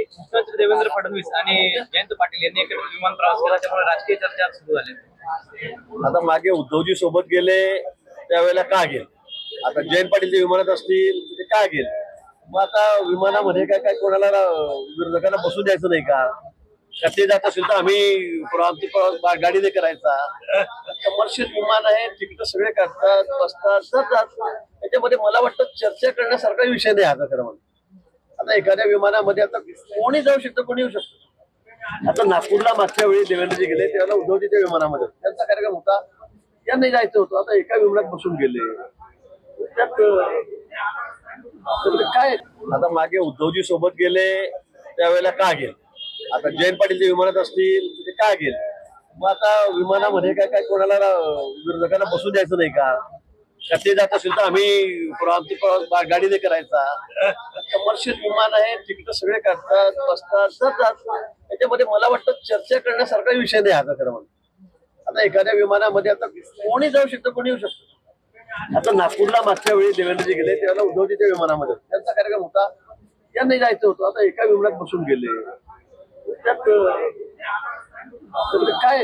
की मुख्यमंत्री देवेंद्र फडणवीस आणि जयंत पाटील यांनी एकत्र विमान प्रवास केला, त्यामुळे राजकीय चर्चा सुरू झाल्या. आता मागे उद्धवजी सोबत गेले त्यावेळेला का गेले, आता जयंत पाटील जे विमानात असतील ते का गेले. मग आता विमानामध्ये काय काय कोणाला विरोधकांना बसून द्यायचं नाही का? ते जात असेल तर आम्ही प्रवास गाडीने करायचा. कमर्शियल विमान आहे, तिकीट सगळे काढतात, बसतात, जातात. त्याच्यामध्ये मला वाटतं चर्चा करण्यासारखा विषय नाही आता खरं म्हणून. आता एखाद्या विमानामध्ये आता कोणी जाऊ शकतं, कोणी येऊ शकतं. आता नागपूरला मागच्या वेळी देवेंद्रजी गेले त्यावेळेला उद्धवजी त्या विमानामध्ये त्यांचा कार्यक्रम होता, त्यांनी जायचं होतं. आता एका विमानात बसून गेले त्यात काय. आता मागे उद्धवजी सोबत गेले त्यावेळेला का गेले, आता जयंत पाटील जे विमानात असतील ते का गेले. मग आता विमानामध्ये काय काय कोणाला विरोधकांना बसून द्यायचं नाही का? ते जात असेल तर आम्ही प्रवास गाडीने करायचा. कमर्शियल विमान आहे, तिकीट सगळे काढतात, बसतात, जातात. त्याच्यामध्ये मला वाटतं चर्चा करण्यासारखा विषय नाही आता खरं म्हणून. आता एखाद्या विमानामध्ये आता कोणी जाऊ शकतं, कोणी येऊ शकतं. आता नागपूरला मागच्या वेळी देवेंद्रजी गेले त्यावेळेला उद्धवजी त्या विमानामध्ये त्यांचा कार्यक्रम होता, त्यांनी जायचं होतं. आता एका विमानात बसून गेले त्यात काय.